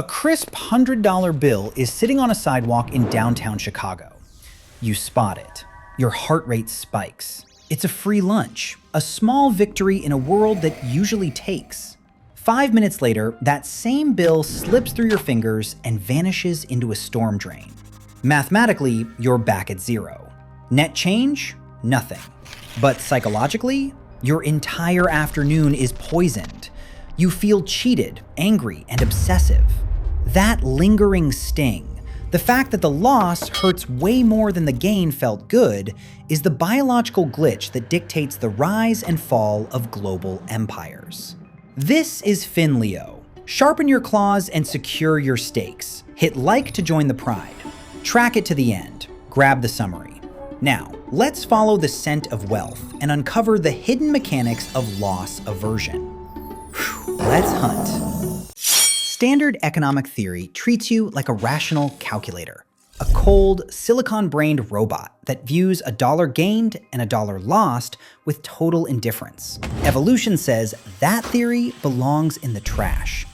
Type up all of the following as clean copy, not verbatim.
A crisp $100 bill is sitting on a sidewalk in downtown Chicago. You spot it. Your heart rate spikes. It's a free lunch, a small victory in a world that usually takes. 5 minutes later, that same bill slips through your fingers and vanishes into a storm drain. Mathematically, you're back at zero. Net change? Nothing. But psychologically, your entire afternoon is poisoned. You feel cheated, angry, and obsessive. That lingering sting, the fact that the loss hurts way more than the gain felt good, is the biological glitch that dictates the rise and fall of global empires. This is FinLeo. Sharpen your claws and secure your stakes. Hit like to join the pride. Track it to the end. Grab the summary. Now, let's follow the scent of wealth and uncover the hidden mechanics of loss aversion. Let's hunt. Standard economic theory treats you like a rational calculator, a cold, silicon-brained robot that views a dollar gained and a dollar lost with total indifference. Evolution says that theory belongs in the trash.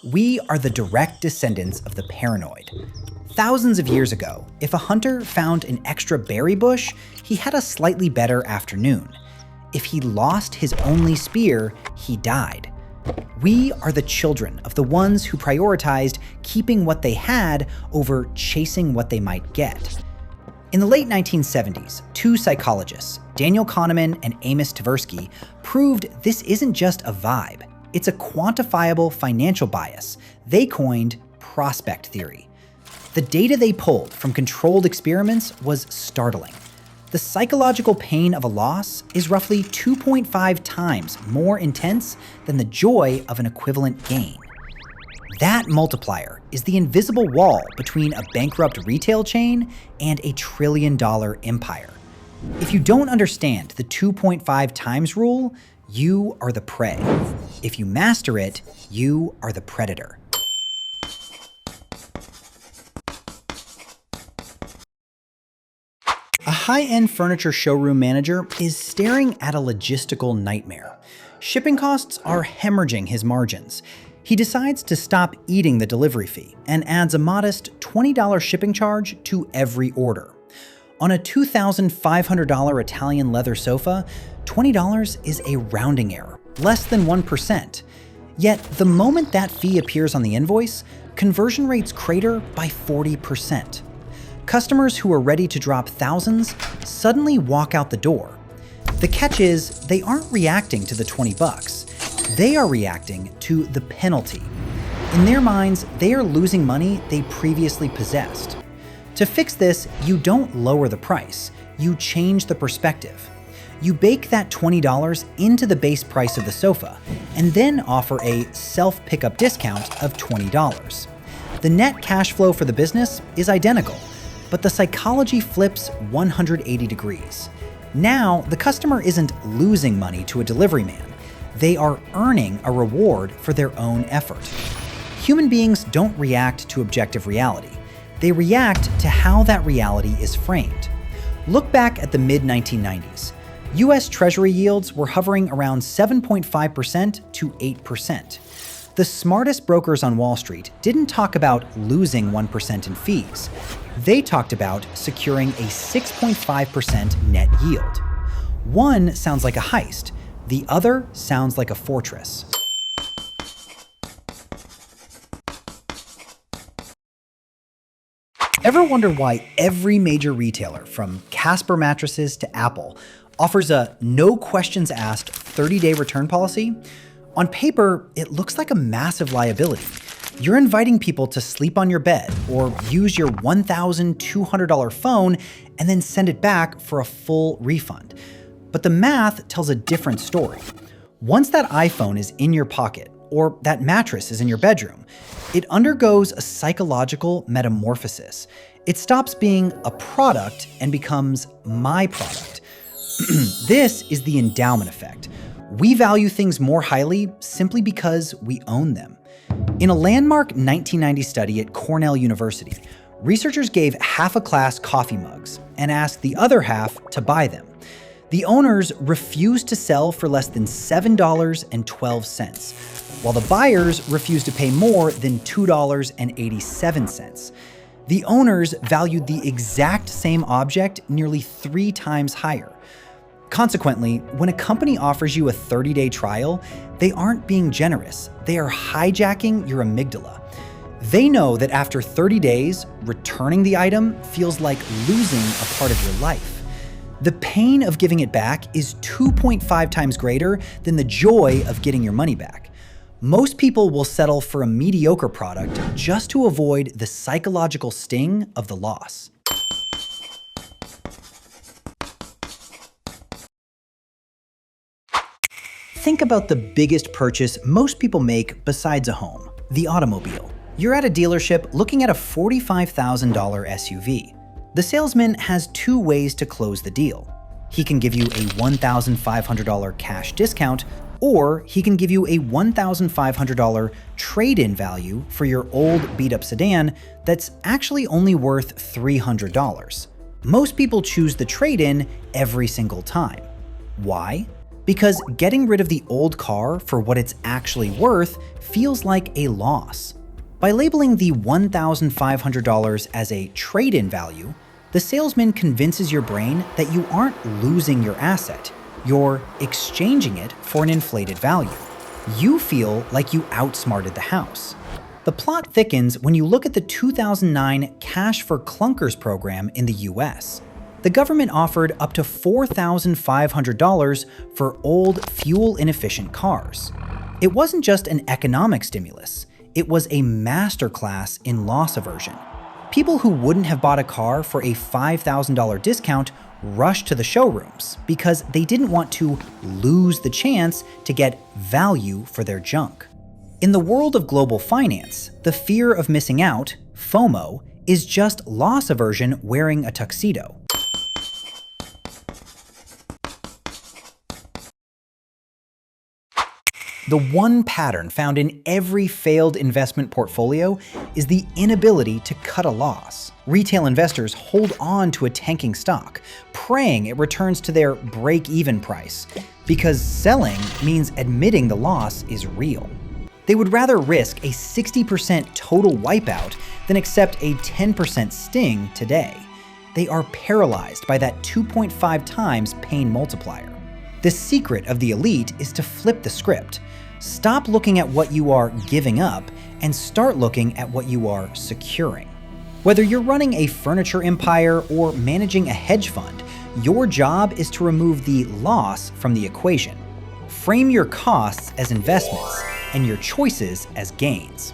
We are the direct descendants of the paranoid. Thousands of years ago, if a hunter found an extra berry bush, he had a slightly better afternoon. If he lost his only spear, he died. We are the children of the ones who prioritized keeping what they had over chasing what they might get. In the late 1970s, two psychologists, Daniel Kahneman and Amos Tversky, proved this isn't just a vibe. It's a quantifiable financial bias they coined prospect theory. The data they pulled from controlled experiments was startling. The psychological pain of a loss is roughly 2.5 times more intense than the joy of an equivalent gain. That multiplier is the invisible wall between a bankrupt retail chain and a trillion-dollar empire. If you don't understand the 2.5 times rule, you are the prey. If you master it, you are the predator. A high-end furniture showroom manager is staring at a logistical nightmare. Shipping costs are hemorrhaging his margins. He decides to stop eating the delivery fee and adds a modest $20 shipping charge to every order. On a $2,500 Italian leather sofa, $20 is a rounding error, less than 1%. Yet the moment that fee appears on the invoice, conversion rates crater by 40%. Customers who are ready to drop thousands suddenly walk out the door. The catch is, they aren't reacting to the $20. They are reacting to the penalty. In their minds, they are losing money they previously possessed. To fix this, you don't lower the price, you change the perspective. You bake that $20 into the base price of the sofa, and then offer a self-pickup discount of $20. The net cash flow for the business is identical, but the psychology flips 180 degrees. Now, the customer isn't losing money to a delivery man. They are earning a reward for their own effort. Human beings don't react to objective reality. They react to how that reality is framed. Look back at the mid-1990s. US Treasury yields were hovering around 7.5% to 8%. The smartest brokers on Wall Street didn't talk about losing 1% in fees. They talked about securing a 6.5% net yield. One sounds like a heist. The other sounds like a fortress. Ever wonder why every major retailer, from Casper mattresses to Apple, offers a no questions asked 30-day return policy? On paper, it looks like a massive liability. You're inviting people to sleep on your bed or use your $1,200 phone and then send it back for a full refund. But the math tells a different story. Once that iPhone is in your pocket or that mattress is in your bedroom, it undergoes a psychological metamorphosis. It stops being a product and becomes my product. This is the endowment effect. We value things more highly simply because we own them. In a landmark 1990 study at Cornell University, researchers gave half a class coffee mugs and asked the other half to buy them. The owners refused to sell for less than $7.12. while the buyers refused to pay more than $2.87. The owners valued the exact same object nearly 3 times higher. Consequently, when a company offers you a 30-day trial, they aren't being generous. They are hijacking your amygdala. They know that after 30 days, returning the item feels like losing a part of your life. The pain of giving it back is 2.5 times greater than the joy of getting your money back. Most people will settle for a mediocre product just to avoid the psychological sting of the loss. Think about the biggest purchase most people make besides a home, the automobile. You're at a dealership looking at a $45,000 SUV. The salesman has 2 ways to close the deal. He can give you a $1,500 cash discount, or he can give you a $1,500 trade-in value for your old beat-up sedan that's actually only worth $300. Most people choose the trade-in every single time. Why? Because getting rid of the old car for what it's actually worth feels like a loss. By labeling the $1,500 as a trade-in value, the salesman convinces your brain that you aren't losing your asset, you're exchanging it for an inflated value. You feel like you outsmarted the house. The plot thickens when you look at the 2009 Cash for Clunkers program in the US. The government offered up to $4,500 for old, fuel-inefficient cars. It wasn't just an economic stimulus, it was a masterclass in loss aversion. People who wouldn't have bought a car for a $5,000 discount rushed to the showrooms because they didn't want to lose the chance to get value for their junk. In the world of global finance, the fear of missing out, FOMO, is just loss aversion wearing a tuxedo. The one pattern found in every failed investment portfolio is the inability to cut a loss. Retail investors hold on to a tanking stock, praying it returns to their break-even price, because selling means admitting the loss is real. They would rather risk a 60% total wipeout than accept a 10% sting today. They are paralyzed by that 2.5 times pain multiplier. The secret of the elite is to flip the script. Stop looking at what you are giving up and start looking at what you are securing. Whether you're running a furniture empire or managing a hedge fund, your job is to remove the loss from the equation. Frame your costs as investments and your choices as gains.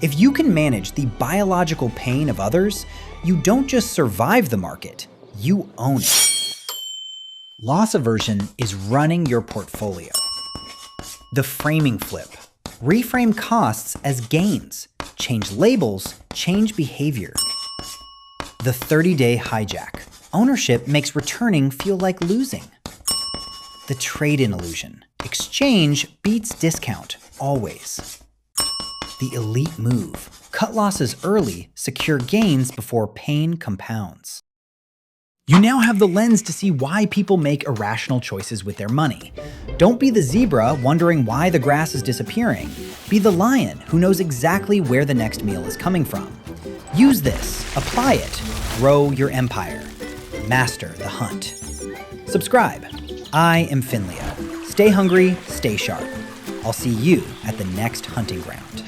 If you can manage the biological pain of others, you don't just survive the market, you own it. Loss aversion is running your portfolio. The framing flip. Reframe costs as gains. Change labels, change behavior. The 30-day hijack. Ownership makes returning feel like losing. The trade-in illusion. Exchange beats discount, always. The elite move. Cut losses early, secure gains before pain compounds. You now have the lens to see why people make irrational choices with their money. Don't be the zebra wondering why the grass is disappearing. Be the lion who knows exactly where the next meal is coming from. Use this, apply it, grow your empire. Master the hunt. Subscribe. I am FinLeo. Stay hungry, stay sharp. I'll see you at the next hunting ground.